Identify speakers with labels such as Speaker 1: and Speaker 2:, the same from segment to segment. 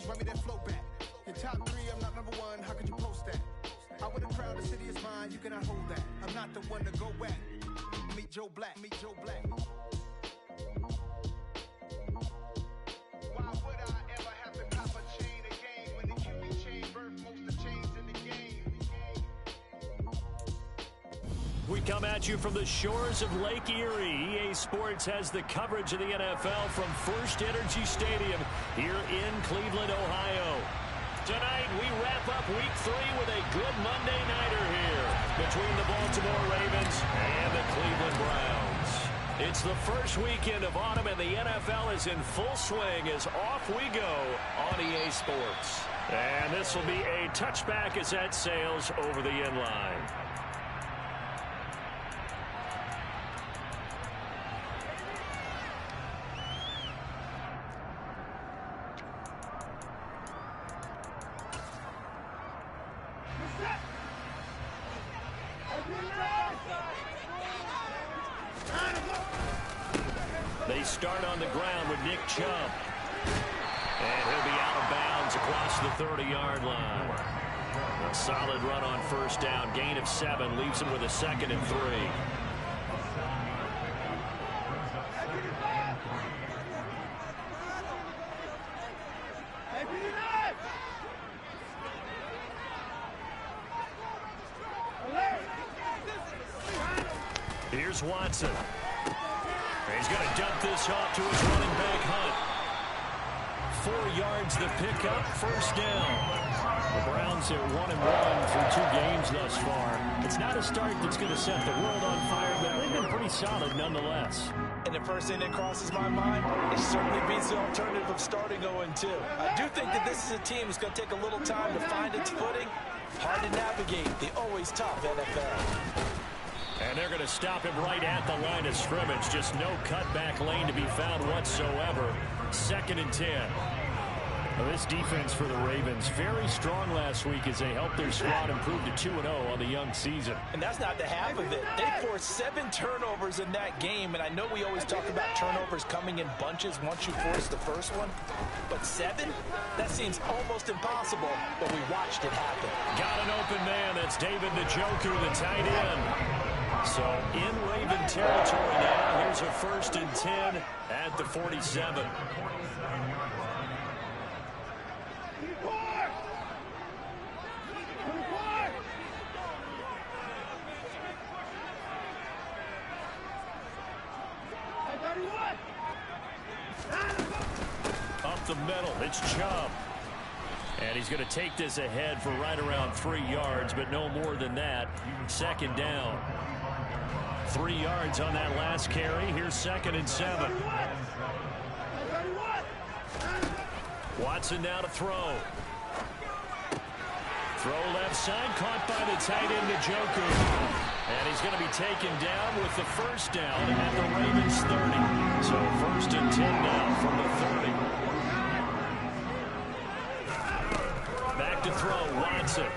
Speaker 1: run me that flow back. In top 3, I'm not number 1, how could you post that? I with a crowd, the city is mine, you cannot hold that. I'm not the one to go back. Meet Joe Black, meet Joe Black. Why would I ever have to cop a chain again when the QB chain birth most of chains in the game?
Speaker 2: We come at you from the shores of Lake Erie. EA Sports has the coverage of the NFL from First Energy Stadium here in Cleveland, Ohio. Tonight, we wrap up Week 3 with a good Monday nighter here between the Baltimore Ravens and the Cleveland Browns. It's the first weekend of autumn, and the NFL is in full swing as off we go on EA Sports. And this will be a touchback as that sails over the end line. They start on the ground with Nick Chubb. And he'll be out of bounds across the 30-yard line. A solid run on first down. Gain of 7 leaves him with a 2nd and 3. Here's Watson. He's going to dump this off to his running back, Hunt. 4 yards the pickup, first down. The Browns are 1-1 through 2 games thus far. It's not a start that's going to set the world on fire, but they've been pretty solid nonetheless.
Speaker 3: And the first thing that crosses my mind, it certainly beats the alternative of starting 0-2. I do think that this is a team that's going to take a little time to find its footing. Hard to navigate the always tough NFL.
Speaker 2: And they're going to stop him right at the line of scrimmage. Just no cutback lane to be found whatsoever. 2nd and 10. Well, this defense for the Ravens, very strong last week as they helped their squad improve to 2-0 on the young season.
Speaker 3: And that's not the half of it. They forced 7 turnovers in that game, and I know we always talk about turnovers coming in bunches once you force the first one. But 7? That seems almost impossible, but we watched it happen.
Speaker 2: Got an open man. That's David Njoku, the tight end. So in Raven territory now. Here's a 1st and 10 at the 47. Up the middle, it's Chubb. And he's going to take this ahead for right around 3 yards, but no more than that. 2nd down. 3 yards on that last carry. Here's 2nd and 7. Watson now to throw. Throw left side, caught by the tight end Njoku. And he's going to be taken down with the first down at the Ravens 30. So 1st and 10 now from the 30. Back to throw, Watson.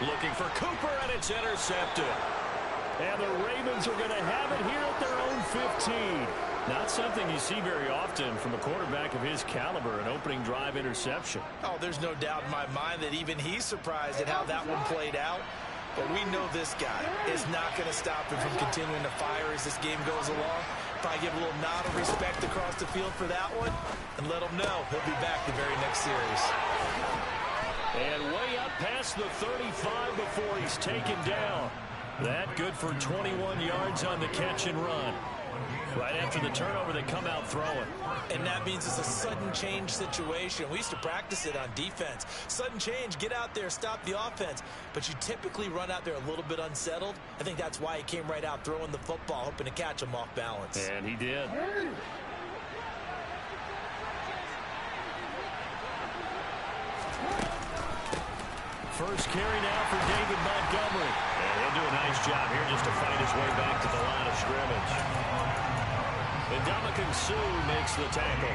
Speaker 2: Looking for Cooper, and it's intercepted. And the Ravens are going to have it here at their own 15. Not something you see very often from a quarterback of his caliber, an opening drive interception.
Speaker 3: Oh, there's no doubt in my mind that even he's surprised at how that one played out. But we know this guy is not going to stop him from continuing to fire as this game goes along. Probably give a little nod of respect across the field for that one and let him know he'll be back the very next series.
Speaker 2: And way up past the 35 before he's taken down. That good for 21 yards on the catch and run. Right after the turnover, they come out throwing.
Speaker 3: And that means it's a sudden change situation. We used to practice it on defense. Sudden change, get out there, stop the offense. But you typically run out there a little bit unsettled. I think that's why he came right out throwing the football, hoping to catch him off balance.
Speaker 2: And he did. First carry now for David Montgomery. And he'll do a nice job here just to find his way back to the line of scrimmage. And Ndamukong Suh makes the tackle.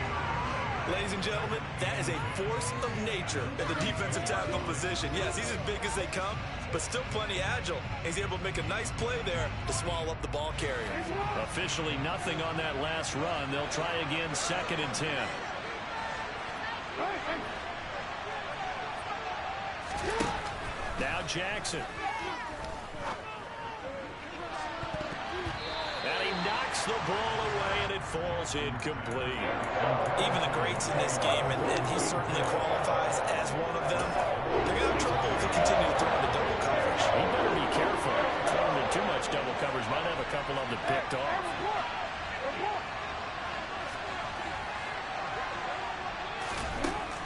Speaker 3: Ladies and gentlemen, that is a force of nature at the defensive tackle position. Yes, he's as big as they come, but still plenty agile. He's able to make a nice play there to swallow up the ball carrier.
Speaker 2: Officially nothing on that last run. They'll try again, 2nd and 10. Now Jackson. And he knocks the ball away, and it falls incomplete.
Speaker 3: Even the greats in this game, and he certainly qualifies as one of them, they're going to have trouble if they continue to throw into double coverage.
Speaker 2: He better be careful. Throwing in too much double coverage might have a couple of them picked off.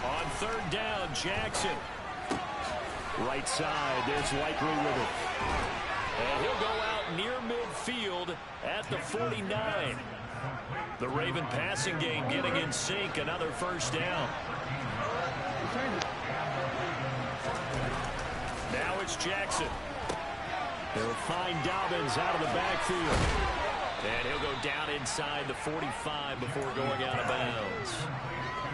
Speaker 2: On 3rd down, Jackson. Right side, there's Likely with it. And he'll go out near midfield at the 49. The Raven passing game getting in sync. Another 1st down. Now it's Jackson. They'll find Dobbins out of the backfield. And he'll go down inside the 45 before going out of bounds.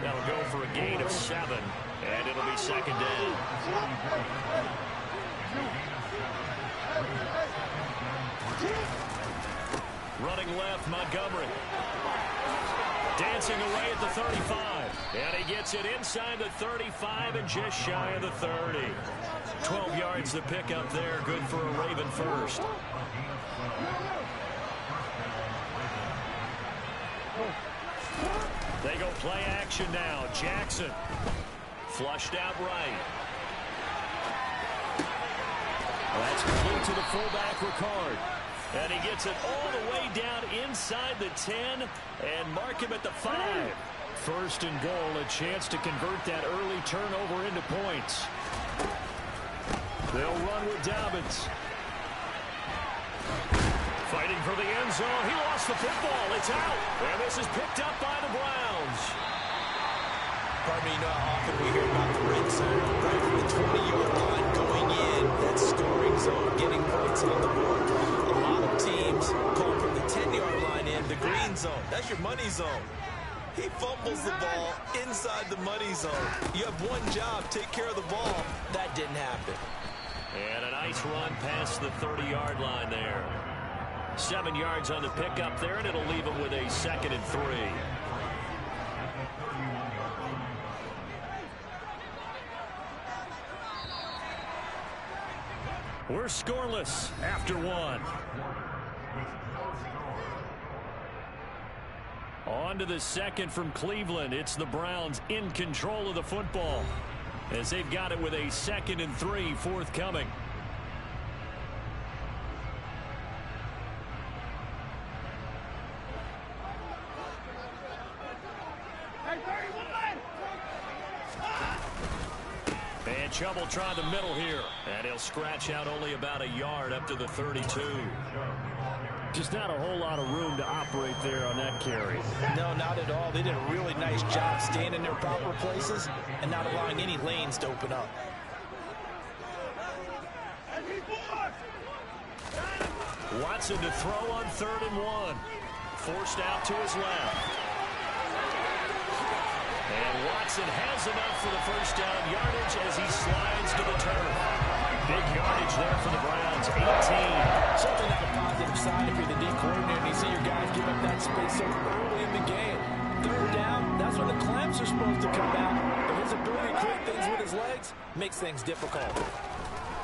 Speaker 2: That'll go for a gain of 7, and it'll be 2nd down. Running left, Montgomery. Dancing away at the 35. And he gets it inside the 35 and just shy of the 30. 12 yards to pick up there. Good for a Raven first. They go play action now. Jackson. Flushed out right. That's complete to the fullback, Ricard. And he gets it all the way down inside the 10 and mark him at the 5. 1st and goal, a chance to convert that early turnover into points. They'll run with Dobbins. Fighting for the end zone. He lost the football. It's out. And this is picked up by the Browns.
Speaker 3: Pardon me, you know how often we hear about the red zone, right from the 20-yard line going in, that scoring zone, getting points on the board. A lot of teams call from the 10-yard line in, the green zone. That's your money zone. He fumbles the ball inside the money zone. You have one job, take care of the ball. That didn't happen.
Speaker 2: And a nice run past the 30-yard line there. 7 yards on the pickup there, and it'll leave him with a 2nd and 3. We're scoreless after 1. On to the 2nd from Cleveland. It's the Browns in control of the football as they've got it with a 2nd and 3 forthcoming. And Chubb will try the middle here. And he'll scratch out only about a yard up to the 32. Just not a whole lot of room to operate there on that carry.
Speaker 3: No, not at all. They did a really nice job staying in their proper places and not allowing any lanes to open up.
Speaker 2: Watson to throw on 3rd and 1. Forced out to his left. And Watson has enough for the 1st down yardage as he slides to the turf. Big yardage there for the Browns, 18.
Speaker 3: Something on the positive side if you're the D coordinator and you see your guys give up that space so early in the game. 3rd down, that's when the clamps are supposed to come out. But his ability to create things with his legs makes things difficult.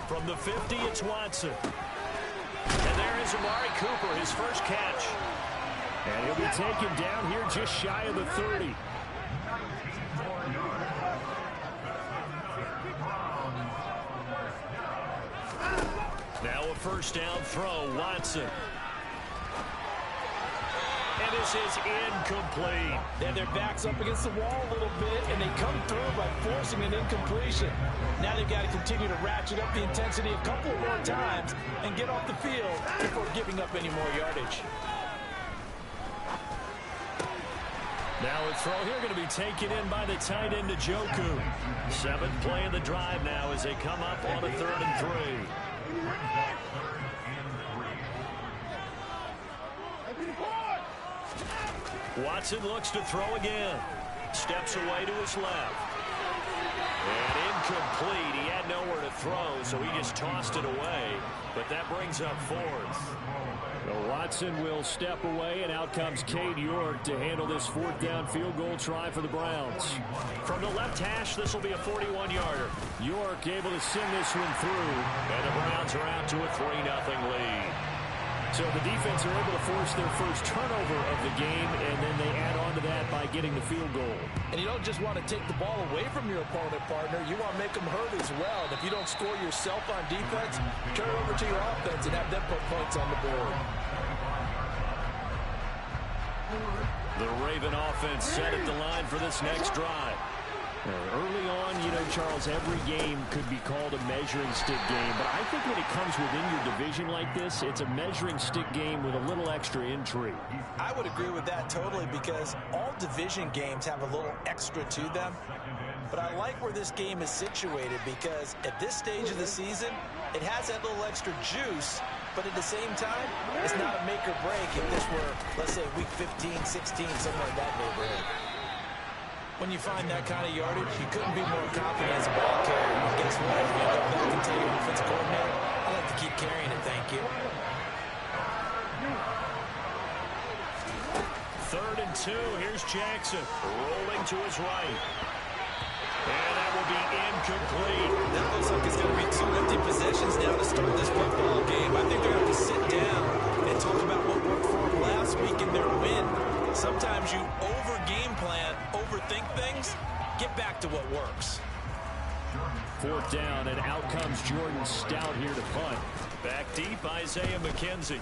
Speaker 2: From the 50, it's Watson. And there is Amari Cooper, his first catch. And he'll be taken down here just shy of the 30. Now a 1st down throw, Watson. And this is incomplete.
Speaker 3: And their back's up against the wall a little bit, and they come through by forcing an incompletion. Now they've got to continue to ratchet up the intensity a couple more times and get off the field before giving up any more yardage.
Speaker 2: Now a throw here going to be taken in by the tight end, Njoku. 7th play of the drive now as they come up on a 3rd and 3. Watson looks to throw again. Steps away to his left. And incomplete. He had nowhere to throw, so he just tossed it away. But that brings up fourth. So Watson will step away, and out comes Cade York to handle this fourth down field goal try for the Browns. From the left hash, this will be a 41-yarder. York able to send this one through, and the Browns are out to a 3-0 lead. So the defense are able to force their first turnover of the game, and then they add on to that by getting the field goal.
Speaker 3: And you don't just want to take the ball away from your opponent, partner. You want to make them hurt as well. And if you don't score yourself on defense, turn it over to your offense and have them put points on the board.
Speaker 2: The Raven offense set at the line for this next drive. Early on, you know, Charles, every game could be called a measuring stick game. But I think when it comes within your division like this, it's a measuring stick game with a little extra intrigue.
Speaker 3: I would agree with that totally, because all division games have a little extra to them. But I like where this game is situated, because at this stage of the season, it has that little extra juice. But at the same time, it's not a make or break if this were, let's say, week 15, 16, somewhere in that neighborhood. When you find that kind of yardage, you couldn't be more confident as a ball carrier. And guess what? If you go back and tell your defensive coordinator, I like to keep carrying it, thank you.
Speaker 2: 3rd and 2. Here's Jackson rolling to his right. And that will be incomplete.
Speaker 3: That looks like it's going to be 2 empty possessions now to start this football game. I think they're going to have to sit down and talk about what worked for them last week in their win. Sometimes you over-game plan, overthink things. Get back to what works.
Speaker 2: 4th down, and out comes Jordan Stout here to punt. Back deep, Isaiah McKenzie.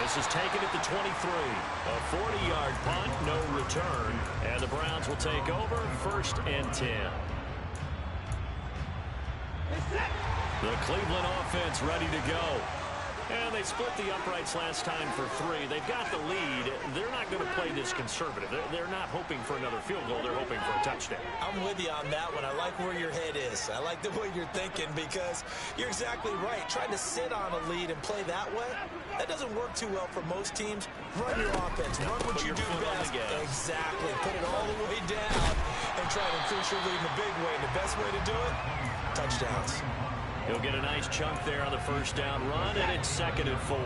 Speaker 2: This is taken at the 23. A 40-yard punt, no return. And the Browns will take over, 1st and 10. The Cleveland offense ready to go. And they split the uprights last time for 3. They've got the lead. They're not going to play this conservative. They're not hoping for another field goal. They're hoping for a touchdown.
Speaker 3: I'm with you on that one. I like where your head is. I like the way you're thinking, because you're exactly right. Trying to sit on a lead and play that way, that doesn't work too well for most teams. Run your offense. Run what you do best. Exactly. Put it all the way down and try to increase your lead in a big way. And the best way to do it, touchdowns.
Speaker 2: He'll get a nice chunk there on the 1st down run, and it's 2nd and 4.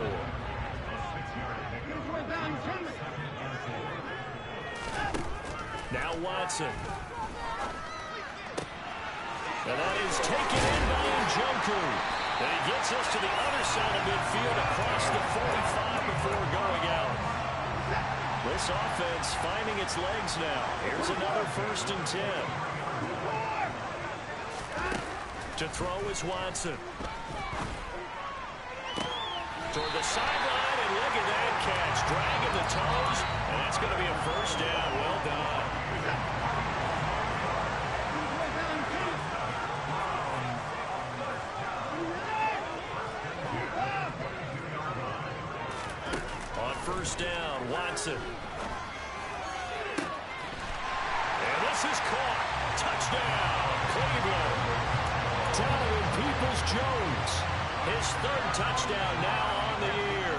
Speaker 2: Now Watson. And that is taken in by Njoku. And he gets us to the other side of midfield across the 45 before going out. This offense finding its legs now. Here's another 1st and 10. To throw is Watson. Toward the sideline, and look at that catch. Dragging the toes, and that's going to be a 1st down. Well done. On 1st down, Watson. And this is caught. Touchdown, Cleveland. Donovan Peoples-Jones, his 3rd touchdown now on the year,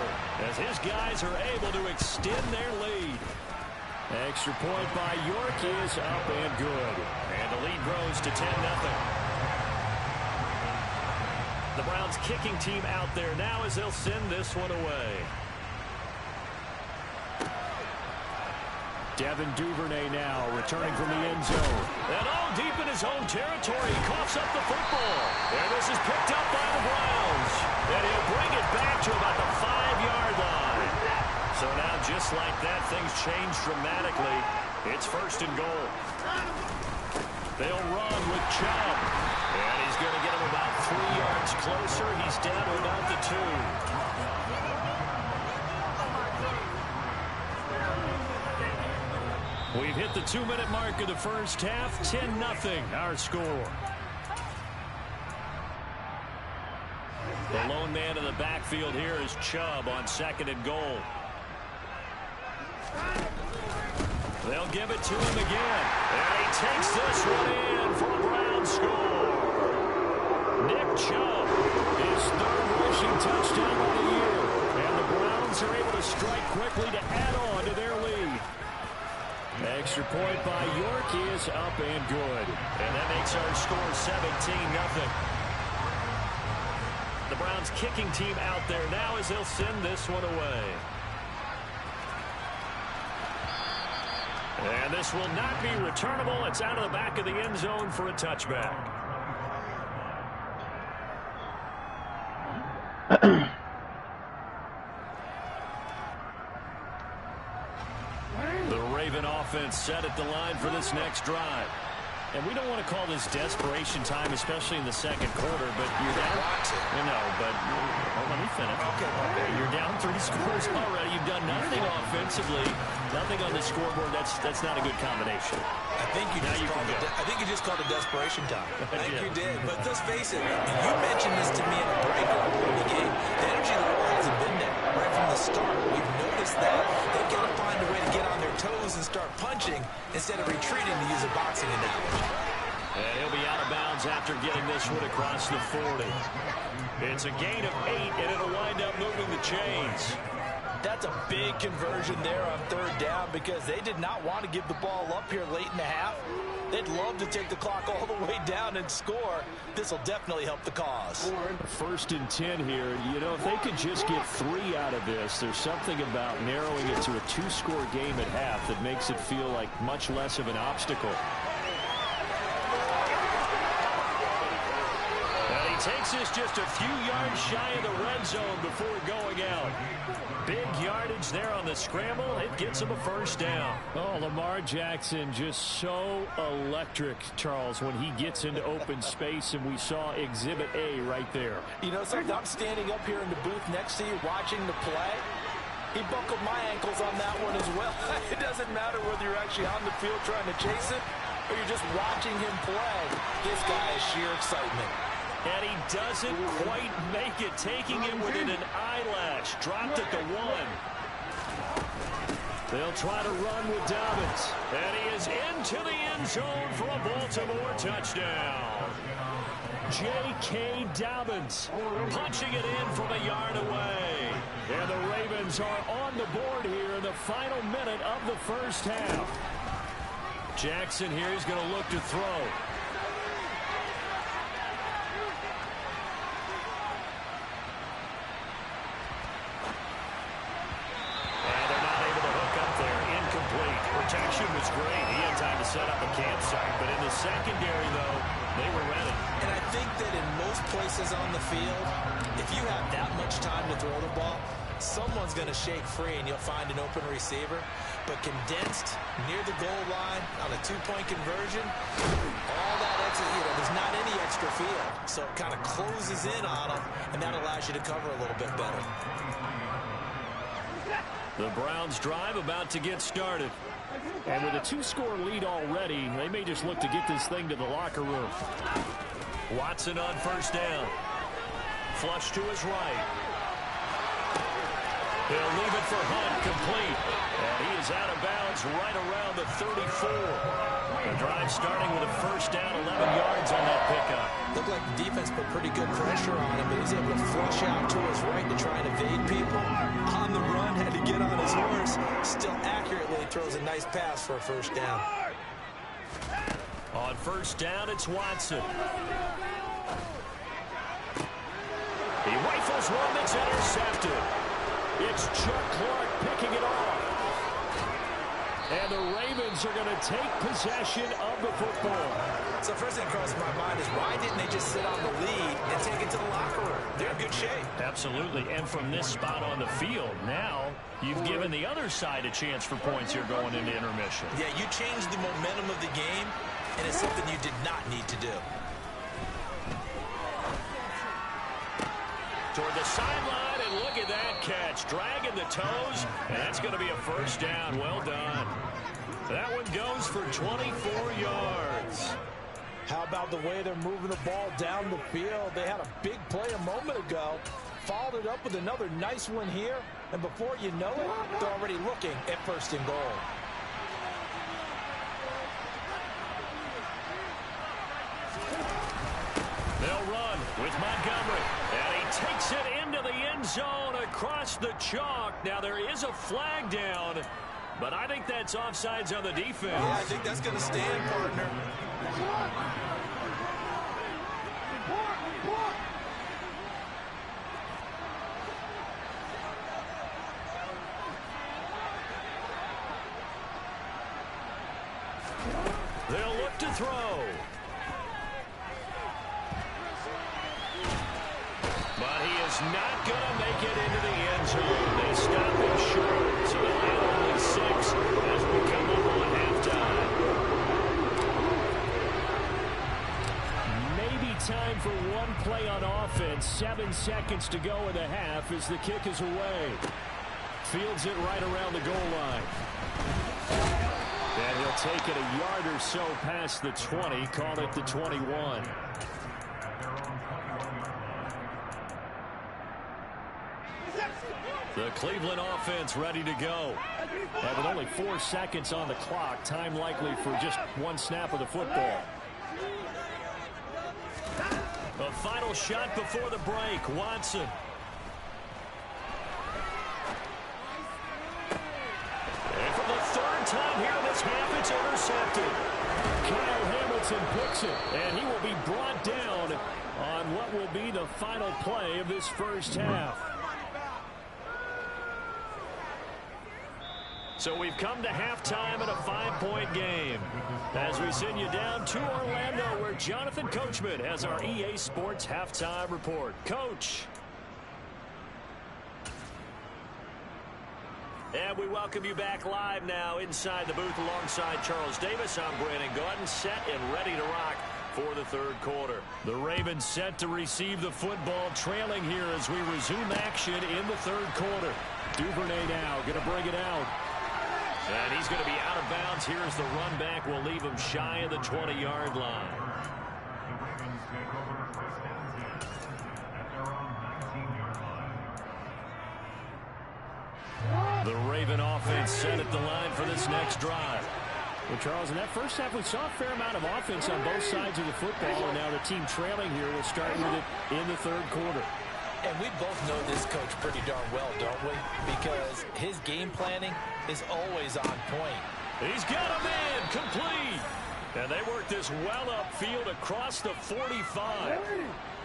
Speaker 2: as his guys are able to extend their lead. Extra point by York is up and good, and the lead grows to 10-0. The Browns kicking team out there now as they'll send this one away. Devin Duvernay now returning from the end zone. And all deep in his own territory, he coughs up the football. And this is picked up by the Browns. And he'll bring it back to about the 5-yard line. So now just like that, things change dramatically. It's 1st and goal. They'll run with Chubb. And he's going to get him about 3 yards closer. He's down to about the 2. We've hit the 2-minute mark of the 1st half. 10-0 our score. The lone man in the backfield here is Chubb on 2nd and goal. They'll give it to him again. And he takes this one in for a Brown score. Nick Chubb, his 3rd rushing touchdown of the year. And the Browns Browns are able to strike quickly to add on to their lead. Extra point by York is up and good. And that makes our score 17-0. The Browns kicking team out there now as they'll send this one away. And this will not be returnable. It's out of the back of the end zone for a touchback. The Raven offense set at the line for this next drive. And we don't want to call this desperation time, especially in the second quarter, but you're down. Let me finish. Okay. You're down 3 scores already. You've done nothing offensively, nothing on the scoreboard. That's not a good combination.
Speaker 3: I think you just called it desperation time. I think you did. But let's face it, you mentioned this to me in a break earlier in the game. The energy level hasn't been there right from the start. We've noticed that. They've got to find a way to get on their toes and start punching instead of retreating, to use a boxing analogy.
Speaker 2: And he'll be out of bounds after getting this one across the 40. It's a gain of 8, and it'll wind up moving the chains.
Speaker 3: That's a big conversion there on 3rd down because they did not want to give the ball up here late in the half. They'd love to take the clock all the way down and score. This will definitely help the cause.
Speaker 2: 1st and 10 here. You know, if they could just get 3 out of this, there's something about narrowing it to a 2-score game at half that makes it feel like much less of an obstacle. And he takes this just a few yards shy of the red zone before going out. Big yardage there on the scramble. It gets him a 1st down. Oh, Lamar Jackson just so electric, Charles, when he gets into open space, and we saw Exhibit A right there.
Speaker 3: You know something? I'm standing up here in the booth next to you watching the play. He buckled my ankles on that one as well. It doesn't matter whether you're actually on the field trying to chase it or you're just watching him play. This guy is sheer excitement.
Speaker 2: And he doesn't quite make it, taking it within an eyelash. Dropped at the 1. They'll try to run with Dobbins. And he is into the end zone for a Baltimore touchdown. J.K. Dobbins punching it in from a yard away. And the Ravens are on the board here in the final minute of the 1st half. Jackson here is going to look to throw. Protection was great. He had time to set up a campsite. But in the secondary, though, they were ready.
Speaker 3: And I think that in most places on the field, if you have that much time to throw the ball, someone's going to shake free and you'll find an open receiver. But condensed near the goal line on a 2-point conversion, all that extra, there's not any extra field. So it kind of closes in on them, and that allows you to cover a little bit better.
Speaker 2: The Browns drive about to get started. And with a 2-score lead already, they may just look to get this thing to the locker room. Watson on 1st down. Flush to his right. He'll leave it for Hunt, complete. And he is out of bounds right around the 34. The drive starting with a 1st down, 11 yards on that pickup.
Speaker 3: Looked like the defense put pretty good pressure on him, but he's able to flush out to his right to try and evade people. On the run, had to get on his horse. Still accurately throws a nice pass for a 1st down.
Speaker 2: On 1st down, it's Watson. He rifles one that's intercepted. It's Chuck Clark picking it off. And the Ravens are going to take possession of the football.
Speaker 3: So first thing that crosses my mind is why didn't they just sit on the lead and take it to the locker room? They're in good shape. Absolutely.
Speaker 2: And from this spot on the field, now you've given the other side a chance for points here going into intermission.
Speaker 3: Yeah, you changed the momentum of the game, and it's something you did not need to do.
Speaker 2: Toward the sideline, and look at that catch. Dragging the toes, and that's going to be a 1st down. Well done. That one goes for 24 yards.
Speaker 3: How about the way they're moving the ball down the field? They had a big play a moment ago, followed it up with another nice one here, and before you know it, they're already looking at 1st and goal.
Speaker 2: They'll run with Montgomery, and he takes it into the end zone across the chalk. Now there is a flag down, but I think that's offsides on the defense.
Speaker 3: Yeah, I think that's going to stand, partner.
Speaker 2: They'll look to throw. But he is not going to make it into the end zone. They stop him short, so they'll have only 6 as we come up on halftime. Maybe time for one play on offense. 7 seconds to go in the half as the kick is away. Fields it right around the goal line. And he'll take it a yard or so past the 20, call it the 21. The Cleveland offense ready to go. And with only 4 seconds on the clock, time likely for just one snap of the football. A final shot before the break, Watson. And for the 3rd time here in this half, it's intercepted. Kyle Hamilton picks it, and he will be brought down on what will be the final play of this first half. So we've come to halftime in a 5-point game. As we send you down to Orlando, where Jonathan Coachman has our EA Sports halftime report. Coach. And we welcome you back live now inside the booth alongside Charles Davis. I'm Brandon Gordon, set and ready to rock for the 3rd quarter. The Ravens set to receive the football, trailing here as we resume action in the 3rd quarter. Duvernay now going to bring it out. And he's going to be out of bounds here as the run back will leave him shy of the 20-yard line. The Raven offense set at the line for this next drive. Well, Charles, in that first half, we saw a fair amount of offense on both sides of the football, and now the team trailing here will start with it in the 3rd quarter.
Speaker 3: And we both know this coach pretty darn well, don't we? Because his game planning is always on point.
Speaker 2: He's got a man complete. And they work this well upfield across the 45.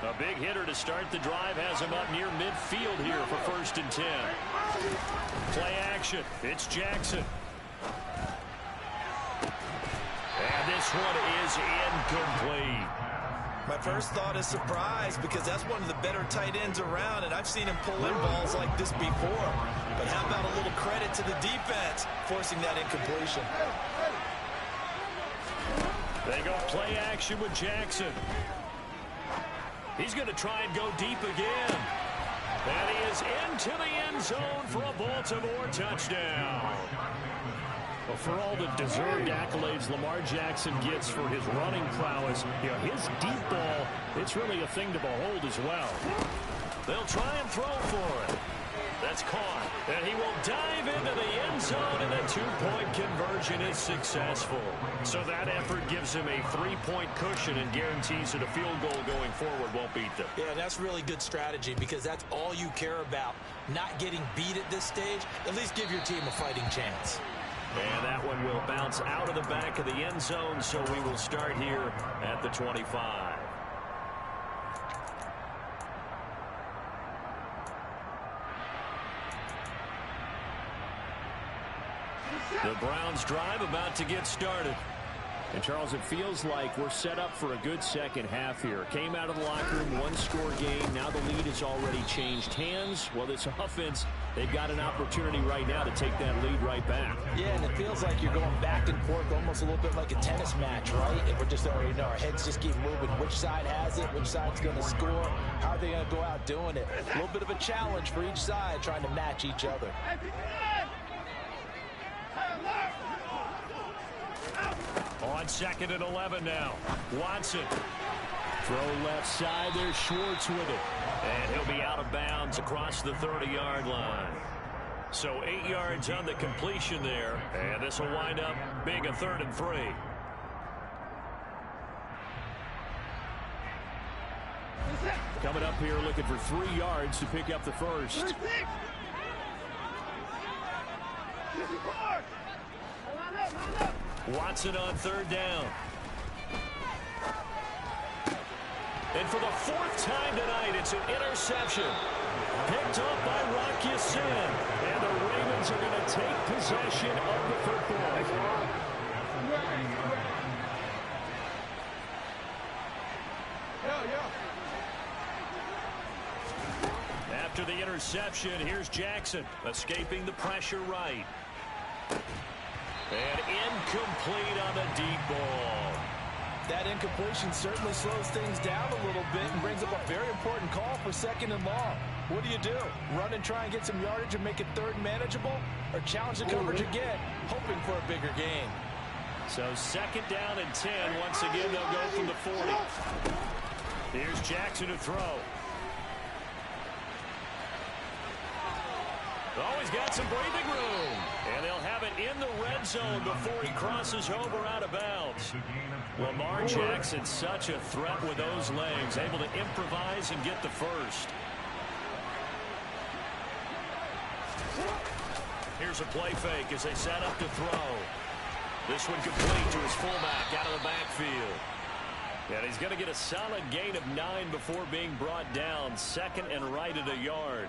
Speaker 2: A big hitter to start the drive has him up near midfield here for 1st and 10. Play action. It's Jackson. And this one is incomplete.
Speaker 3: My first thought is surprise because that's one of the better tight ends around, and I've seen him pull in balls like this before. But how about a little credit to the defense forcing that incompletion?
Speaker 2: They go play action with Jackson. He's going to try and go deep again. And he is into the end zone for a Baltimore touchdown. Well, for all the deserved accolades Lamar Jackson gets for his running prowess, his deep ball, it's really a thing to behold as well. They'll try and throw for it. That's caught. And he will dive into the end zone, and the 2-point conversion is successful. So that effort gives him a 3-point cushion and guarantees that a field goal going forward won't beat them.
Speaker 3: Yeah, that's really good strategy because that's all you care about. Not getting beat at this stage. At least give your team a fighting chance.
Speaker 2: And that one will bounce out of the back of the end zone, so we will start here at the 25. The Browns drive about to get started. And, Charles, it feels like we're set up for a good second half here. Came out of the locker room, 1-score game. Now the lead has already changed hands. Well, this offense, they've got an opportunity right now to take that lead right back.
Speaker 3: Yeah, and it feels like you're going back and forth almost a little bit like a tennis match, right? And we're just already know our heads just keep moving. Which side has it? Which side's going to score? How are they going to go out doing it? A little bit of a challenge for each side trying to match each other.
Speaker 2: On 2nd and 11 now. Watson. Throw left side. There's Schwartz with it. And he'll be out of bounds across the 30-yard line. So 8 yards on the completion there. And this will wind up being a 3rd and 3. Coming up here looking for 3 yards to pick up the first. Watson on 3rd down. And for the 4th time tonight, it's an interception. Picked up by Rock Ya-Sin. And the Ravens are going to take possession of the football. After the interception, here's Jackson, escaping the pressure right. And incomplete on the deep ball.
Speaker 3: That incompletion certainly slows things down a little bit and brings up a very important call for 2nd and long. What do? Run and try and get some yardage and make it 3rd manageable? Or challenge the coverage again, hoping for a bigger gain?
Speaker 2: So 2nd down and 10. Once again, they'll go from the 40. Here's Jackson to throw. Oh, he's got some breathing room. And they'll have it in the red zone before he crosses over out of bounds. Lamar Jackson, such a threat with those legs, able to improvise and get the first. Here's a play fake as they set up to throw. This one complete to his fullback out of the backfield. And he's going to get a solid gain of 9 before being brought down. 2nd and right at a yard.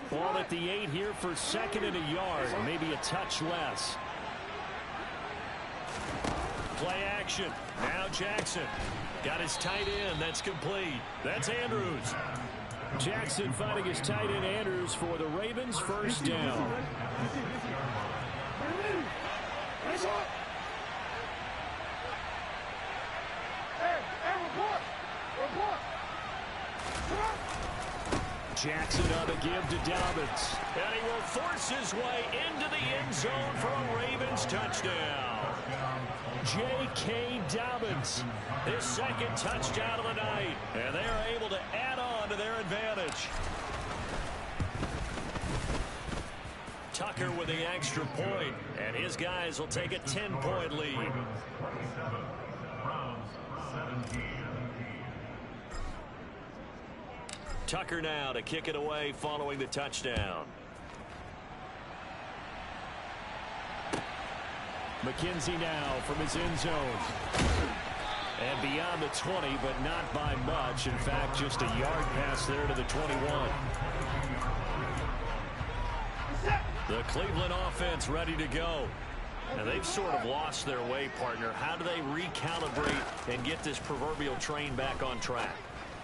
Speaker 2: Ball at the 8 here for 2nd and a yard. Maybe a touch less. Play action. Now Jackson. Got his tight end. That's complete. That's Andrews. Jackson finding his tight end Andrews for the Ravens' 1st down. Jackson on the give to Dobbins. And he will force his way into the end zone for a Ravens touchdown. J.K. Dobbins, his 2nd touchdown of the night. And they are able to add on to their advantage. Tucker with the extra point, and his guys will take a 10-point lead. Tucker now to kick it away following the touchdown. McKenzie now from his end zone. And beyond the 20, but not by much. In fact, just a yard pass there to the 21. The Cleveland offense ready to go. And they've sort of lost their way, partner. How do they recalibrate and get this proverbial train back on track?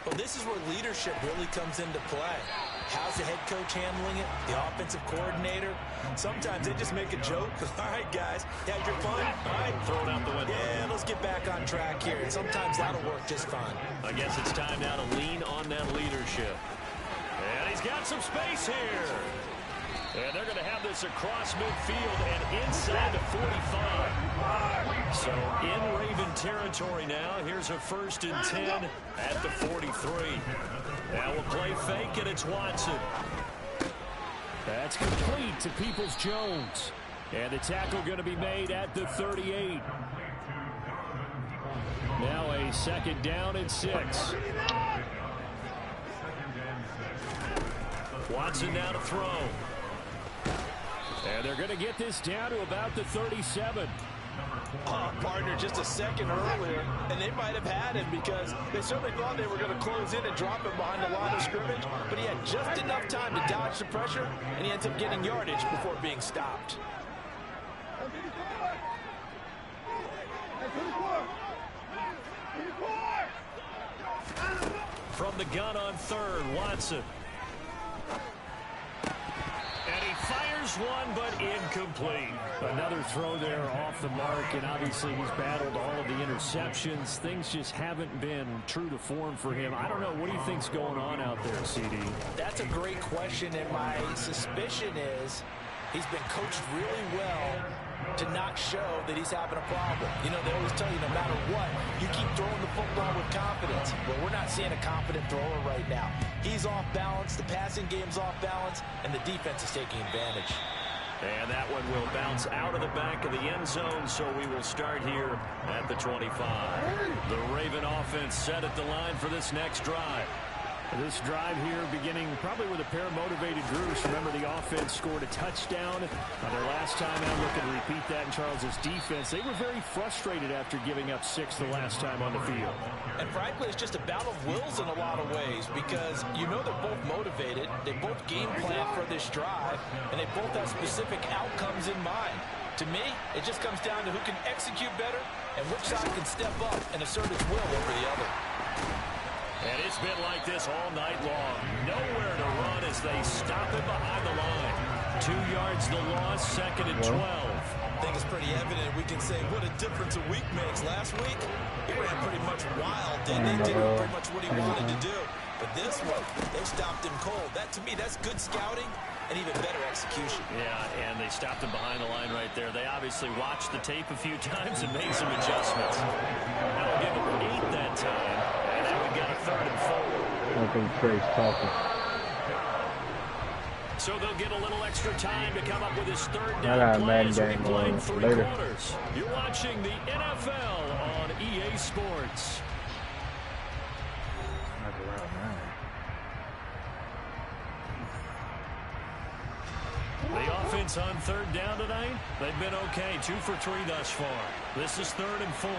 Speaker 3: Well, this is where leadership really comes into play. How's the head coach handling it? The offensive coordinator? Sometimes they just make a joke. All right, guys, had your fun? All right,
Speaker 2: throw it out the window.
Speaker 3: Yeah, let's get back on track here. And sometimes that'll work just fine.
Speaker 2: I guess it's time now to lean on that leadership. And he's got some space here. And they're going to have this across midfield and inside the 45. So in Raven territory now. Here's a 1st and 10 at the 43. Now we'll play fake, and it's Watson. That's complete to Peoples-Jones. And the tackle going to be made at the 38. Now a 2nd down and 6. Watson now to throw. And they're going to get this down to about the 37.
Speaker 3: Oh, partner, just a second earlier, and they might have had him because they certainly thought they were going to close in and drop him behind the line of scrimmage, but he had just enough time to dodge the pressure, and he ends up getting yardage before being stopped.
Speaker 2: From the gun on 3rd, Watson. And he fires one, but incomplete. Another throw there off the mark, and obviously he's battled all of the interceptions. Things just haven't been true to form for him. I don't know. What do you think's going on out there, CD?
Speaker 3: That's a great question, and my suspicion is he's been coached really well to not show that he's having a problem. You know, they always tell you no matter what, you keep throwing the football with confidence. Well, we're not seeing a confident thrower right now. He's off balance, the passing game's off balance, and the defense is taking advantage.
Speaker 2: And that one will bounce out of the back of the end zone, so we will start here at the 25. The Raven offense set at the line for this next drive. This drive here beginning probably with a pair of motivated groups. Remember, the offense scored a touchdown their last time out. Looking to repeat that in Charles's defense. They were very frustrated after giving up 6 the last time on the field.
Speaker 3: And frankly, it's just a battle of wills in a lot of ways because you know they're both motivated. They both game plan for this drive, and they both have specific outcomes in mind. To me, it just comes down to who can execute better and which side can step up and assert its will over the other.
Speaker 2: And it's been like this all night long. Nowhere to run as they stop it behind the line. 2 yards the loss, 2nd and 12.
Speaker 3: I think it's pretty evident. We can say what a difference a week makes. Last week, he ran pretty much wild, didn't he? Did pretty much what he wanted to do. But this one, they stopped him cold. That, to me, that's good scouting and even better execution.
Speaker 2: Yeah, and they stopped him behind the line right there. They obviously watched the tape a few times and made some adjustments. That'll give him 8 that time. And then we've got a 3rd and 4.
Speaker 4: I think Trey's talking.
Speaker 2: So they'll get a little extra time to come up with his 3rd
Speaker 4: I got
Speaker 2: down
Speaker 4: a
Speaker 2: play
Speaker 4: Madden
Speaker 2: as we
Speaker 4: game
Speaker 2: play
Speaker 4: on
Speaker 2: 3
Speaker 4: later.
Speaker 2: quarters. You're watching the NFL on EA Sports. The offense on 3rd down tonight, they've been okay. 2 for 3 thus far. This is 3rd and 4.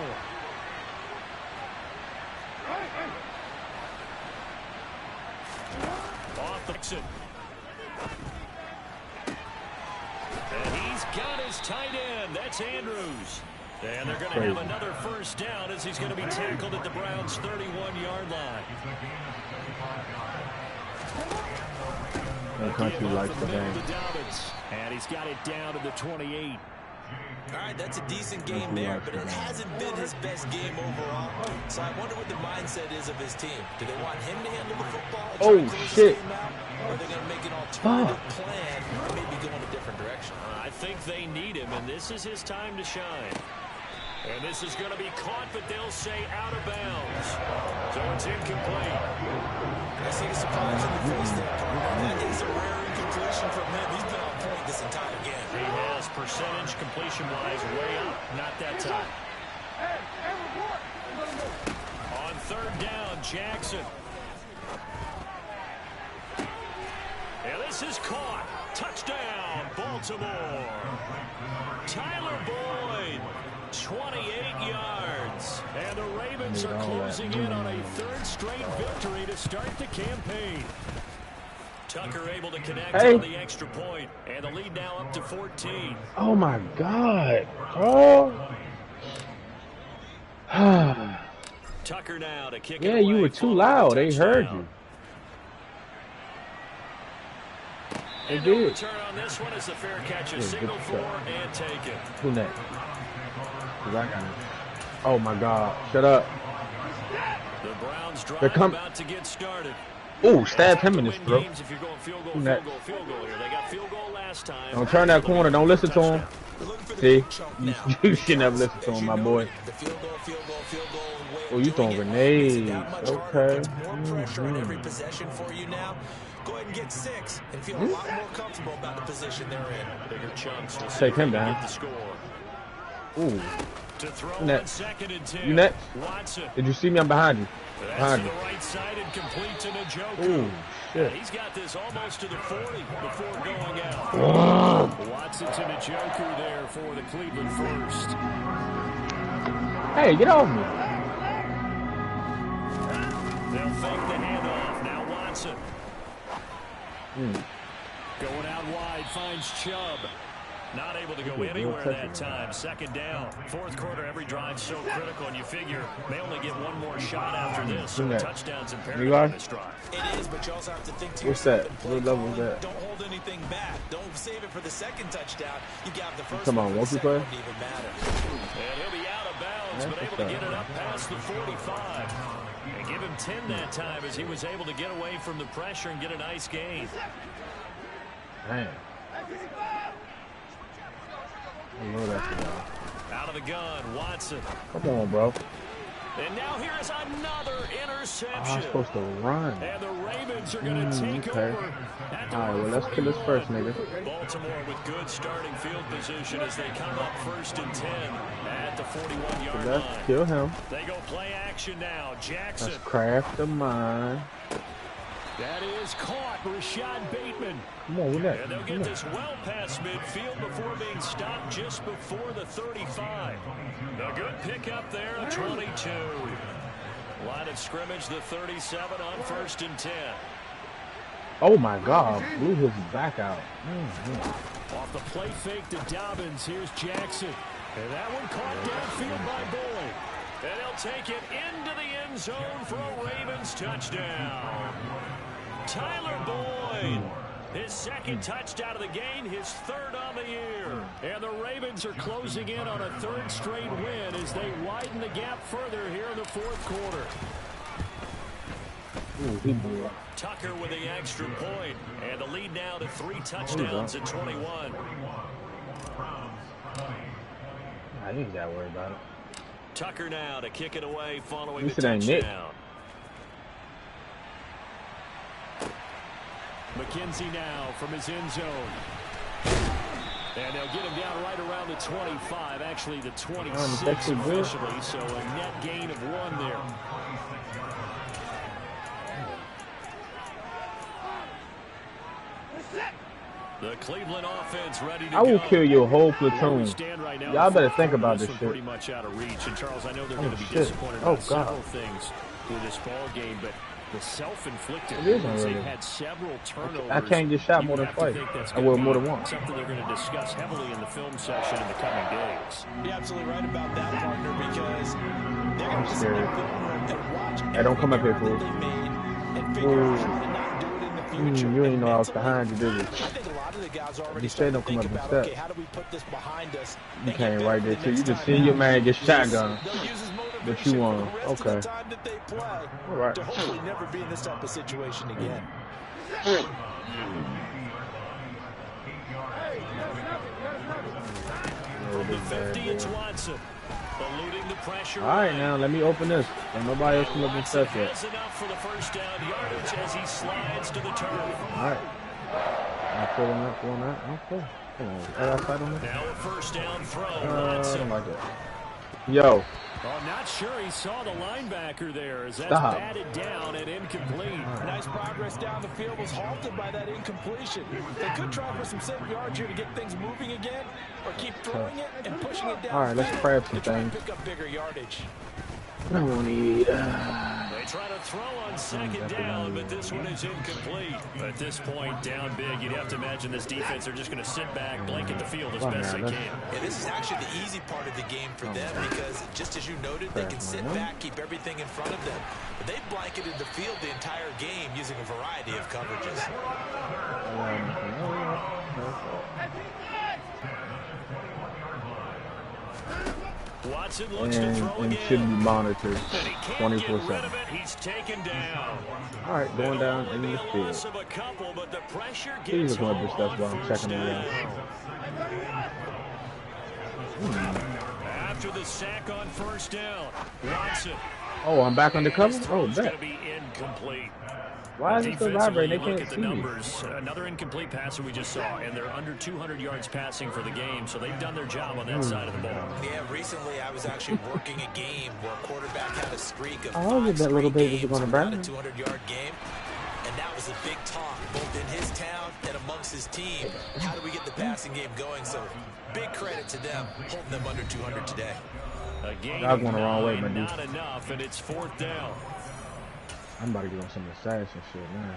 Speaker 2: Off the exit. And he's got his tight end. That's Andrews. And they're going to have another 1st down as he's going to be tackled at the Browns' 31-yard line.
Speaker 4: That country likes the game.
Speaker 2: And he's got it down to the 28.
Speaker 3: All right, that's a decent game there, but it hasn't been his best game overall. So I wonder what the mindset is of his team. Do they want him to handle the football and try to close the game out? Or are they going to make an alternative plan and maybe go in a different direction?
Speaker 2: I think they need him, and this is his time to shine. And this is going to be caught, but they'll say out of bounds. So it's incomplete.
Speaker 3: I see the surprise in the face there, partner. That is a rare incompletion from him. He's been on point this entire game.
Speaker 2: He has percentage completion-wise way up. Not that time. On 3rd down, Jackson. And this is caught. Touchdown, Baltimore. Tyler Boyd, 28 yards. And the Ravens are closing in on a 3rd straight victory to start the campaign. Tucker able to connect on the extra point, and the lead now up to 14.
Speaker 4: Oh my God, bro.
Speaker 2: Tucker now to kick it
Speaker 4: Yeah,
Speaker 2: away.
Speaker 4: you were too loud. They heard you. They
Speaker 2: And no
Speaker 4: did.
Speaker 2: return on this one as the fair catch is signaled for and taken.
Speaker 4: Who next? Oh my God, shut up.
Speaker 2: The Browns drive about to get started.
Speaker 4: Oh, stab him in his throat.
Speaker 2: If you're going field goal,
Speaker 4: Who next?
Speaker 2: field goal here. They got field goal last time.
Speaker 4: Don't turn that corner. Don't listen to him. See, you should never listen to him, my boy. Oh, you throwing grenades. Okay.
Speaker 3: More pressure on every possession for you now. Go ahead and get 6 and feel a lot more comfortable about the position they're in.
Speaker 2: Bigger chunks. We'll
Speaker 4: Take him down.
Speaker 2: get the score.
Speaker 4: Ooh.
Speaker 2: To throw
Speaker 4: Next.
Speaker 2: 2nd and 10.
Speaker 4: You next?
Speaker 2: Watson.
Speaker 4: Did you see me? I'm behind you.
Speaker 2: That's to the right side and complete to Njoku.
Speaker 4: Ooh, shit.
Speaker 2: He's got this almost to the 40 before going out. Watson to Njoku there for the Cleveland first.
Speaker 4: Hey, get off me.
Speaker 2: They'll fake the handoff. Now Watson. Going out wide, finds Chubb. Not able to go anywhere that time. 2nd down. 4th quarter, every drive so critical, and you figure they only get one more shot after this. So touchdowns imperative on this drive.
Speaker 3: It is, but you also have to think to
Speaker 4: What's
Speaker 3: yourself.
Speaker 4: that? What level is that?
Speaker 3: Don't hold anything back. Don't save it for the 2nd touchdown. You got the first.
Speaker 4: Come on, won't you play?
Speaker 3: Won't even matter.
Speaker 2: And he'll be out of bounds, but able to get it up past the 45. And give him 10 that time as he was able to get away from the pressure and get a nice gain.
Speaker 4: Man. I love that for y'all.
Speaker 2: Out of the gun, Watson.
Speaker 4: Come on, bro.
Speaker 2: And now here's another interception.
Speaker 4: I'm supposed to run.
Speaker 2: And the Ravens are going to take over.
Speaker 4: All right, well, let's kill this first, nigga.
Speaker 2: Baltimore with good starting field position as they come up 1st and 10 at the 41-yard line.
Speaker 4: Let's kill him.
Speaker 2: They go play action now. Jackson.
Speaker 4: Let's craft the mine.
Speaker 2: That is caught. Rashad Bateman.
Speaker 4: Come on, with that.
Speaker 2: And they'll get this well past midfield before being stopped just before the 35. A good pickup there, 22. Line of scrimmage, the 37 on 1st and 10.
Speaker 4: Oh my God, blew his back out.
Speaker 2: Off the play fake to Dobbins, here's Jackson. And that one caught downfield by Boyd. And he'll take it into the end zone for a Ravens touchdown. Tyler Boyd, his second touchdown of the game, his 3rd on the year. And the Ravens are closing in on a 3rd straight win as they widen the gap further here in the 4th quarter. Tucker with the extra point, and the lead now to 3 touchdowns at 21.
Speaker 4: I didn't got worried about it.
Speaker 2: Tucker now to kick it away following the
Speaker 4: touchdown.
Speaker 2: McKenzie now from his end zone. And they'll get him down right around the 25, actually the 26 officially, so a net gain of 1 there. The Cleveland offense ready to go.
Speaker 4: I will kill your whole platoon. Y'all better think about this shit.
Speaker 2: Pretty much out of reach. And Charles, I know they're going to be disappointed about several things with this ball game, but the self-inflicted wounds, they've had several turnovers.
Speaker 4: I can't get shot more than twice. I will more than once.
Speaker 2: Something they're going to discuss heavily in the film session in the coming days.
Speaker 3: You're absolutely right about that, partner, because they're going to
Speaker 4: scared.
Speaker 3: and watch
Speaker 4: Hey, don't come up here, fool.
Speaker 3: and figure out how to not do it in the future.
Speaker 4: You ain't know I was behind you, did you?
Speaker 3: I think a lot of the guys already
Speaker 4: You said don't come up
Speaker 3: think
Speaker 4: and
Speaker 3: about,
Speaker 4: step.
Speaker 3: okay, how do we put this behind us?
Speaker 4: You came right there too. You just seen your man get shotgun. But you won. Okay. All right.
Speaker 3: To hopefully never be in this type of situation again.
Speaker 2: The 50, it's Watson. Eluding the pressure.
Speaker 4: All right, now let me open this. And nobody else come up and step yet.
Speaker 2: Has enough for the 1st down yardage as he slides to the turf.
Speaker 4: All right. I'm pulling up, Okay. Come on. Outside on that.
Speaker 2: Now a 1st down throw.
Speaker 4: I don't like that. Yo.
Speaker 2: Oh, I'm not sure he saw the linebacker there as that's
Speaker 4: Stop.
Speaker 2: batted down and incomplete.
Speaker 3: Nice progress down the field was halted by that incompletion. They could try for some 7 yards here to get things moving again, or keep throwing it and pushing it down.
Speaker 4: All right, let's grab some things.
Speaker 3: Pick up bigger yardage.
Speaker 4: I don't want to eat.
Speaker 2: They try to throw on 2nd down, but this one is incomplete. At this point, down big, you'd have to imagine this defense are just going to sit back, blanket the field as best they can.
Speaker 3: Yeah, this is actually the easy part of the game for them because, just as you noted, they can sit back, keep everything in front of them. But they've blanketed the field the entire game using a variety of coverages.
Speaker 2: Watson looks to throw
Speaker 4: and
Speaker 2: again.
Speaker 4: should be monitored 24/7.
Speaker 2: He's taken down.
Speaker 4: All right, going down in the field. Please look at this stuff while I'm checking it out.
Speaker 2: After the sack on 1st down, Watson.
Speaker 4: Oh, I'm back on the cover? Oh,
Speaker 2: It's
Speaker 4: bet.
Speaker 2: going to be incomplete.
Speaker 4: Why is it still vibrating? They
Speaker 2: Look
Speaker 4: can't
Speaker 2: at the
Speaker 4: see me.
Speaker 2: numbers. Another incomplete passer we just saw, and they're under 200 yards passing for the game, so they've done their job on that side of the ball.
Speaker 3: Yeah, recently I was actually working a game where a quarterback had a streak of
Speaker 4: Oh, that little baby's
Speaker 3: games
Speaker 4: gonna
Speaker 3: without
Speaker 4: burn.
Speaker 3: a 200-yard game, and that was a big talk, both in his town and amongst his team. How do we get the passing game going? So big credit to them, holding them under 200 today.
Speaker 2: A game
Speaker 4: I was going the wrong way, my dude.
Speaker 2: not enough, and it's 4th down.
Speaker 4: I'm about to get on some assassin shit, man.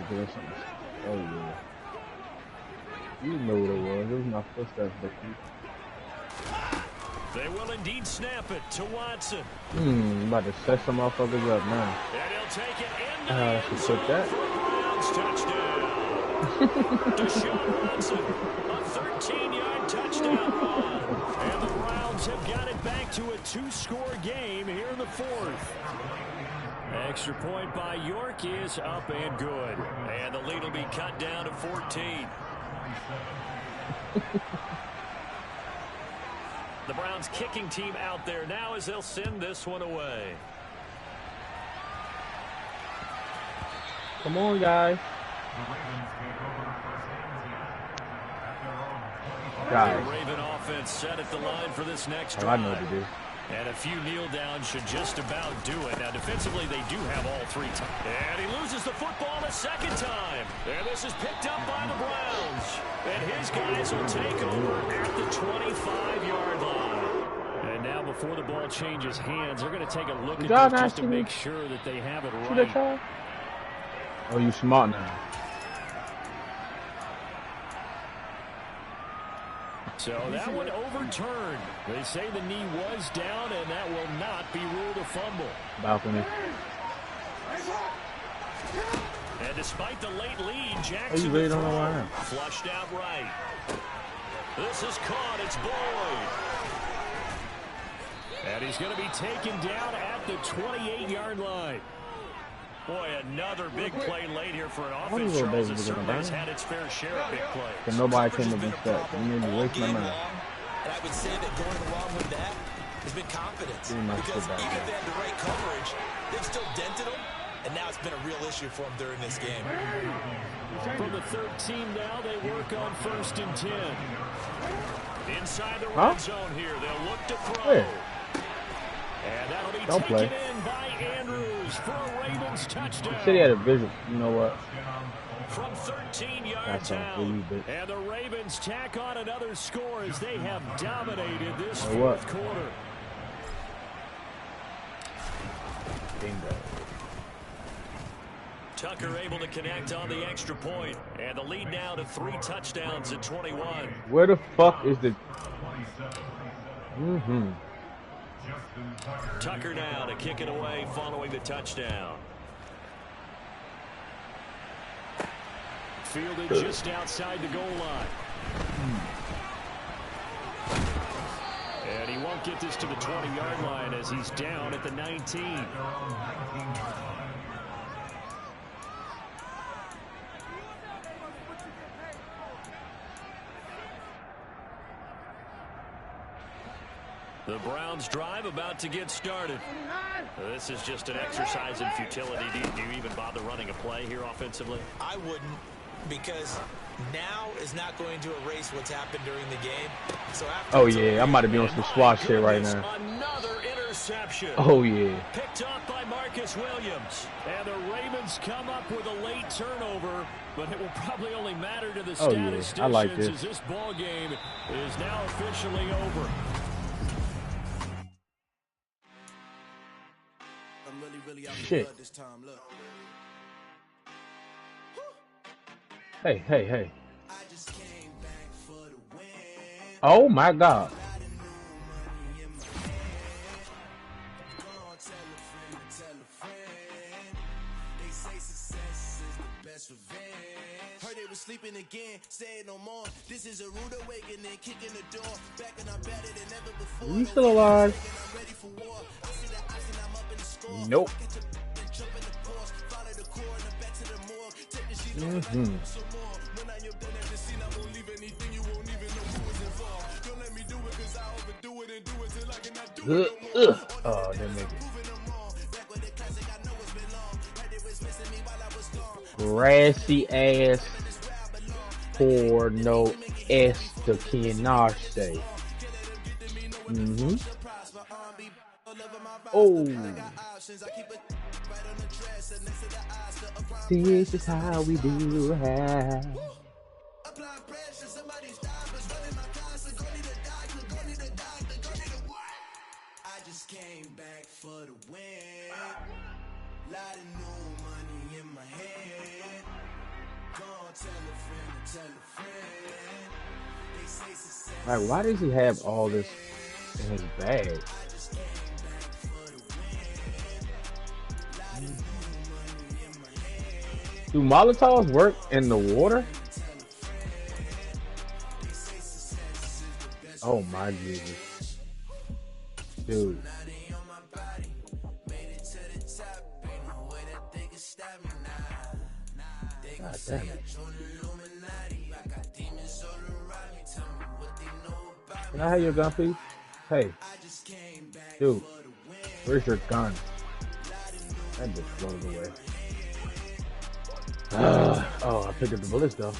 Speaker 4: Get on something. Oh, yeah. You know what it was. It was my footsteps, but
Speaker 2: They will indeed snap it to Watson.
Speaker 4: I'm about to set some motherfuckers up now.
Speaker 2: And he'll take it into the
Speaker 4: I
Speaker 2: end
Speaker 4: should
Speaker 2: zone
Speaker 4: put that.
Speaker 2: for a Browns touchdown. Deshaun Watson, a 13-yard touchdown run. And the Browns have got it back to a 2-score game here in the 4th. Extra point by York is up and good. And the lead will be cut down to 14. The Browns kicking team out there now as they'll send this one away.
Speaker 4: Come on, guys.
Speaker 2: The Raven offense set at the line for this next drive.
Speaker 4: I know what to do.
Speaker 2: And a few kneel downs should just about do it. Now, defensively, they do have all three. And he loses the football a second time. And this is picked up by the Browns. And his guys will take over at the 25-yard line. And now, before the ball changes hands, they're going to take a look at this just to make sure that they have it right.
Speaker 4: Oh, you smart now.
Speaker 2: So that one overturned. They say the knee was down, and that will not be ruled a fumble.
Speaker 4: Balcony.
Speaker 2: And despite the late lead, Jackson flushed out right. This is caught. It's Boyd. And he's going to be taken down at the 28-yard line. Boy, another big play late here for an offense. Charles has certainly had its fair share of big plays.
Speaker 4: But nobody came against that. You need to waste my mind.
Speaker 3: And I would say that going along with that has been confidence. Because even if they had the right coverage, they've still dented them. And now it's been a real issue for them during this game.
Speaker 2: From the 13 now, they work on 1st and 10. Inside the red zone here, they'll look to throw. And that'll be taken in by Andrews for a Ravens touchdown.
Speaker 4: He said he had a vision. You know what?
Speaker 2: From 13 yards out. And the Ravens tack on another score as they have dominated this fourth quarter.
Speaker 4: Bingo.
Speaker 2: Tucker able to connect on the extra point. And the lead now to 3 touchdowns at 21.
Speaker 4: Where the fuck is the...
Speaker 2: Tucker now to kick it away following the touchdown. Fielded just outside the goal line. And he won't get this to the 20-yard line as he's down at the 19. The Browns drive about to get started. This is just an exercise in futility. Do you even bother running a play here offensively?
Speaker 3: I wouldn't, because now is not going to erase what's happened during the game. So after
Speaker 4: I might be on some swat shit right now.
Speaker 2: Another interception.
Speaker 4: Oh, yeah.
Speaker 2: Picked up by Marcus Williams. And the Ravens come up with a late turnover, but it will probably only matter to the statisticians
Speaker 4: I like this.
Speaker 2: as this ball game is now officially over.
Speaker 4: Shit. Hey. Oh my God.
Speaker 1: Heard they was sleeping again, say it no more. This is a rude awakening, kicking the door. Back and I'm better than ever before.
Speaker 4: Are you still alive? Nope. Oh, they make it. Grassy ass for no esta quinaste. Oh. This is how we do it.
Speaker 1: I just came back for the win. Lot of new money in my hand. Go on, tell a friend. They say success.
Speaker 4: Like, why does he have all this in his bag? Do Molotovs work in the water? Oh my Jesus. Dude. God damn it. Can I have your gun, please? Hey. Dude. Where's your gun? That just floated away. Oh, I picked up the bullets though.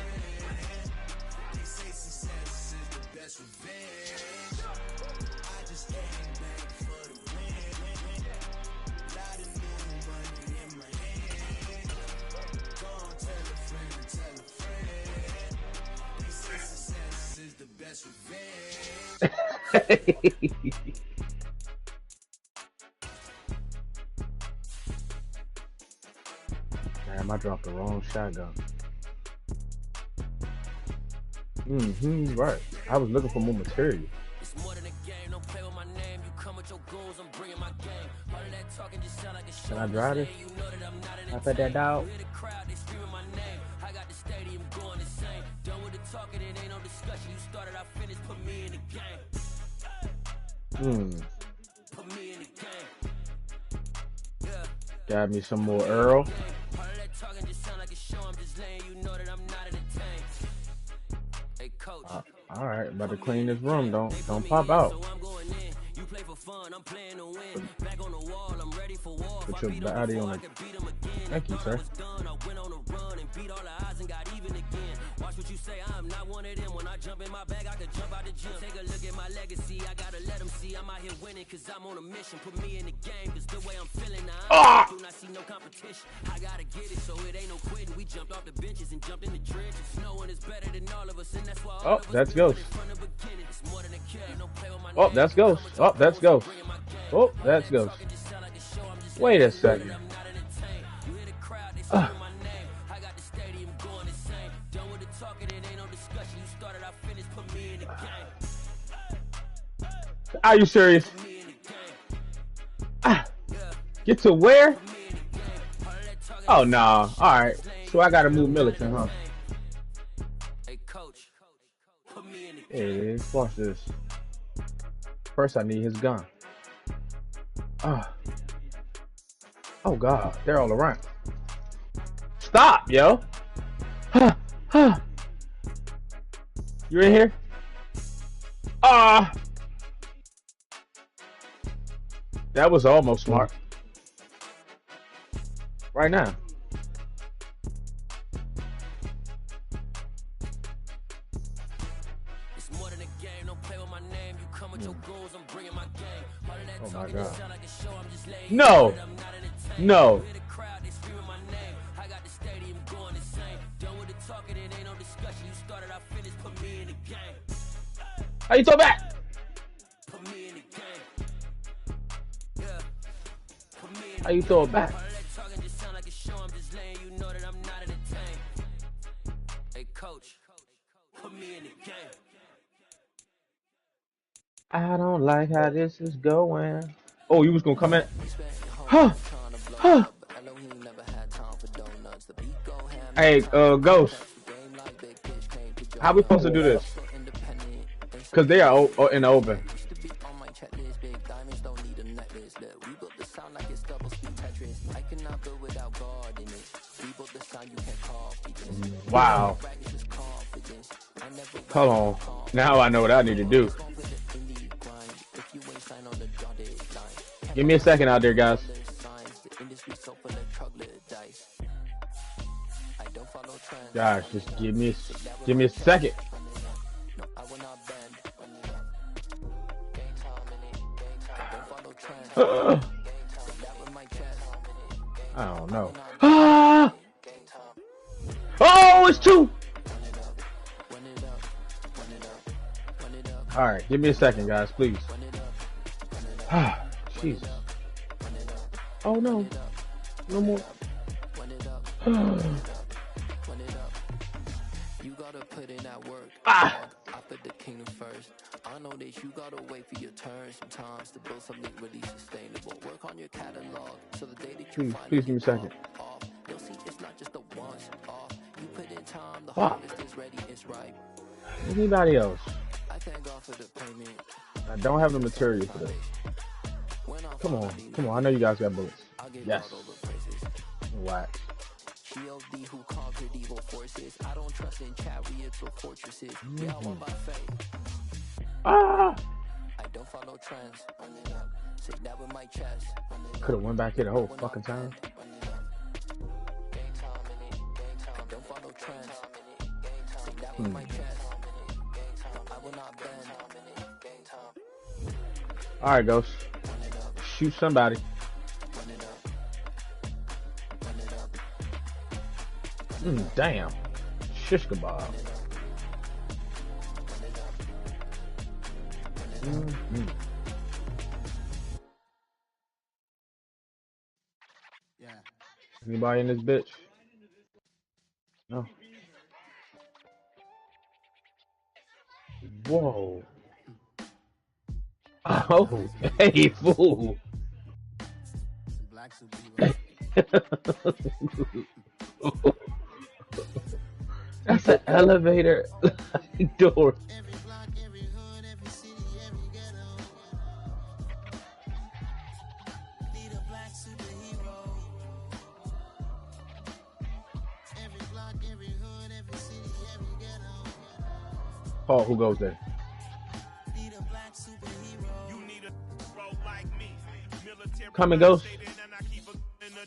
Speaker 1: that's revenge.
Speaker 4: Damn, I dropped the wrong shotgun. Right. I was looking for more material.
Speaker 1: It's more than a game, don't play with my name. You come with your goons, I'm bringing my game. All of that talking just sound like a show.
Speaker 4: Can I drive this?
Speaker 1: You know that I'm not an
Speaker 4: I put that dog.
Speaker 1: hear the crowd, they screaming my name. I got the stadium going insane. Done with the talking, it ain't no discussion. You started, I finished, put me in the game. Put me in the game. Yeah.
Speaker 4: Got me some more Earl.
Speaker 1: All of that talking just sound like a show. I'm just laying, you know that I'm not entertained. Hey, coach.
Speaker 4: All right, about to clean this room. Don't pop out.
Speaker 1: So I'm going in. You play for fun, I'm playing to win. Back on the wall, I'm ready for war.
Speaker 4: Put your body on it. Thank you, sir.
Speaker 1: I went on a run and beat all the odds and got even again. Watch what you say, I'm not one of them. When I jump in my bag, I can jump out the gym. Take a look at my legacy, I gotta let them see I'm out here winning, cause I'm on a mission. Put me in the game, cause the way I'm feeling now, I do not see no competition. I gotta get it, so it ain't no quitting. We jumped off the benches and jumped in the trenches. No one is better than all of us, and that's why all of us
Speaker 4: that's Ghost.
Speaker 1: from the beginning. It's more than a kid, don't play with my
Speaker 4: Oh,
Speaker 1: name.
Speaker 4: that's Ghost. Oh, that's Ghost. Oh, that's Ghost. Wait a second. Are you serious? Get to where? Oh, no. All right. So I got to move Militant, huh? Hey, watch this. First, I need his gun. Oh, God. They're all around. Stop, yo. You in here? That was almost smart. Right now.
Speaker 1: It's more than a game, don't play with my name. You come with your goals, I'm bringing my game. All of that
Speaker 4: Oh, my
Speaker 1: talking
Speaker 4: God.
Speaker 1: just sound like a show, I'm just laying.
Speaker 4: No.
Speaker 1: I'm not entertained.
Speaker 4: No.
Speaker 1: You hear the crowd, they screaming my name. I got the stadium going insane. Done with the talking, it ain't no discussion. You started, I finished, put me in the game.
Speaker 4: How you throw back?
Speaker 1: Put me in the game. Yeah. Put me in the
Speaker 4: How you throw it back?
Speaker 1: All of that talking just sound like a show, I'm just laying. You know that I'm not entertained. Hey, coach, put me in the game.
Speaker 4: I don't like how this is going. Oh, you was gonna come in? Hey, Ghost. How we supposed to do this? Cause they are in the open. Wow. Hold on. Now I know what I need to do. Give me a second out there, guys. Gosh, just give me a second. I don't know. Oh, it's two. All right, give me a second, guys, please. Jesus. Oh no. No more. I put the kingdom first. I know that you gotta wait for your turn sometimes to build something really sustainable. Work on your catalog so the day that you find please give me a second. You'll see it's not just a once off. You put in time, the harvest is ready, it's ripe. Anybody else? I thank God for the payment. I don't have the material for this. Come on. I know you guys got bullets. Yes. Wax. GLD who conquered evil forces. I don't trust in chariots or fortresses. Yeah, I walk by faith. I don't follow trends. Say that with my chest. Could have went back here the whole fucking time. I don't follow trends. Say that with my chest. I will not bend. Alright, Ghost. Shoot somebody. Damn. Shish kebab.
Speaker 5: Mm-hmm.
Speaker 1: Yeah.
Speaker 5: Anybody in this bitch? No. Whoa. Oh, hey, fool.
Speaker 1: Black superhero.
Speaker 5: That's an elevator door.
Speaker 1: Every block, every hood, every city, every ghetto. Need a black superhero. Every block, every hood, every city, every ghetto.
Speaker 5: Oh, who goes there?
Speaker 1: Need a black superhero. You need a role like me. Military
Speaker 5: Come and goes.
Speaker 1: and I keep a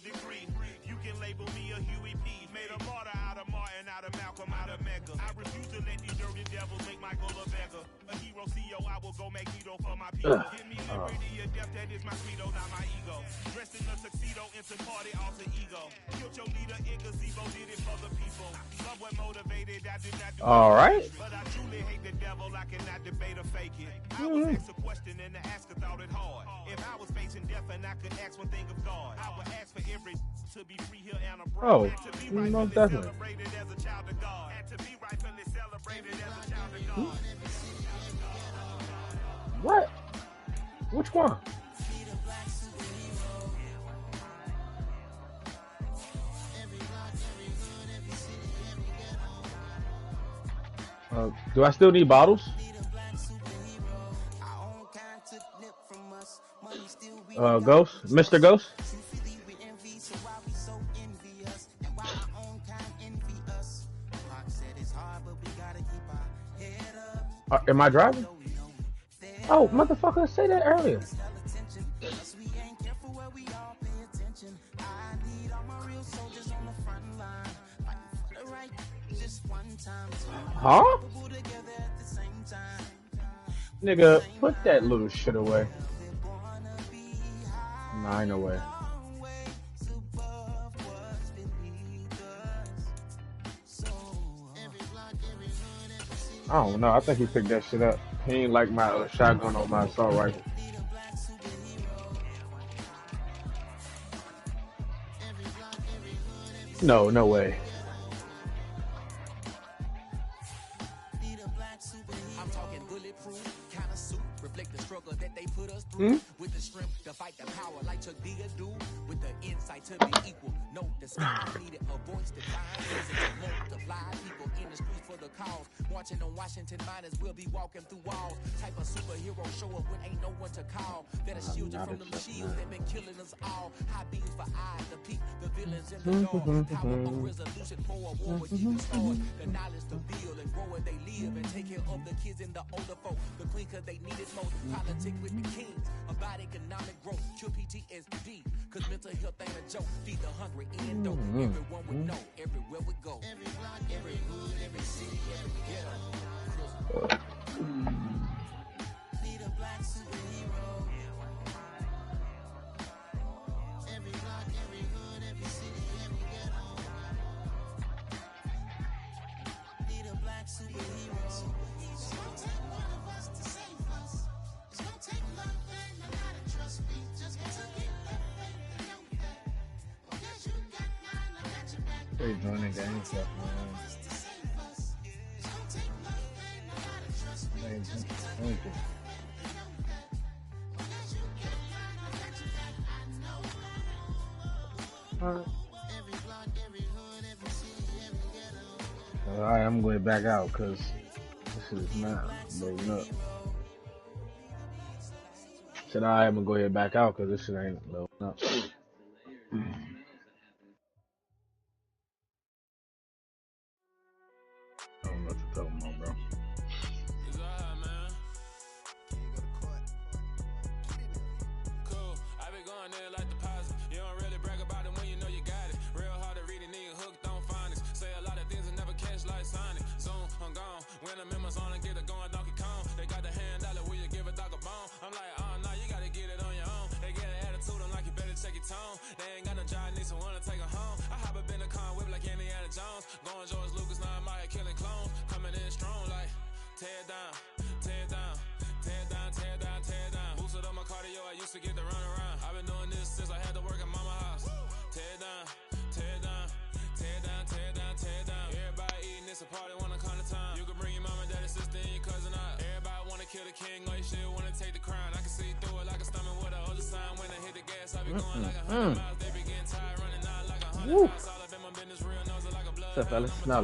Speaker 1: degree. You can label me a Huey P. Made a martyr out of Martin, out of Malcolm, out of Mecca. I refuse to let these dirty devils make Michael a beggar. A hero CEO, I will go make hero for my people. Give me liberty or death, that is my credo, not my ego. Dressed in a tuxedo, into party, alter ego. Killed your leader in gazebo, did it for the people. Love what motivated, I did not do
Speaker 5: All right.
Speaker 1: but I truly hate the devil, I cannot debate or fake it. I was asked a question and the asker thought it hard. If I was facing death and I could ask one thing of God, I would ask for every to be free here and abroad. And to be
Speaker 5: most
Speaker 1: rightfully
Speaker 5: definitely.
Speaker 1: celebrated as a child of God. And to be rightfully celebrated as a child of God.
Speaker 5: What? Which one? Do I still need bottles? Ghost? Mr. Ghost? Am I driving? Oh, motherfucker, say that earlier. Huh? Nigga, put that little shit away. 9 away. I don't know. I think he picked that shit up. He ain't like my shotgun on my assault rifle. No, no way.
Speaker 6: I'm talking bulletproof kind of suit, reflect the struggle that they put us through. With the strength to fight the power like Chuck D do, with the insight to be equal. No, the sky needed a voice to find reason to multiply people in the streets for the cause. Marching on Washington miners will be walking through walls. Type of superhero show up when ain't no one to call. That'll shield you from them shields that been killing us all. High beams for eyes, the peak, the villains in the dark. Power of resolution for a war with evil stars. The knowledge to build and grow where they live and take care of the kids and the older folk. The queen cause they need it most. Politics with the kings about economic growth. Cure PTSD cause mental health ain't a joke. Feed the hungry in dope. Everyone would know everywhere we go. Every block, every hood, every city, every ghetto. Need a black superhero. Every block, every hood, every city, every ghetto. Need a black superhero. It's gonna take one of us to save us. It's gonna take love and a lot of trust me. Just to get that faith and know that. Because you got mine, I got your back.
Speaker 5: They joining gang stuff, man. Alright, I'm going back out because this shit is not loading up. Said alright, I'm gonna go ahead back out because this shit ain't loading up. I don't know what you're talking about, bro.
Speaker 7: It's alright, man. Cool. I be going there like deposit. You don't really brag about it when you know you got it. Real hard to read a nigga hooked on phonics. Say a lot of things and never catch like Sonic. Soon, I'm gone. When the members on and get it going Donkey Kong. They got the hand dollar, will you give a dog a bone? I'm like, oh, no, you gotta get it on your own. They get an attitude, I'm like, you better check your tone. They ain't got no job, need someone to take her home. I hop up in the car, whip like Indiana Jones. Going George Lucas, now I'm out here killing clones. Coming in strong like, tear down, tear down, tear down, tear king, like shit, wanna take the crown. I can see through it like a stomach with a other sign. When I hit the gas, I be going like 100 miles. They be getting tired, running out like 100 miles. All up in my business, real nose like a blood.
Speaker 8: What's up, fellas? Now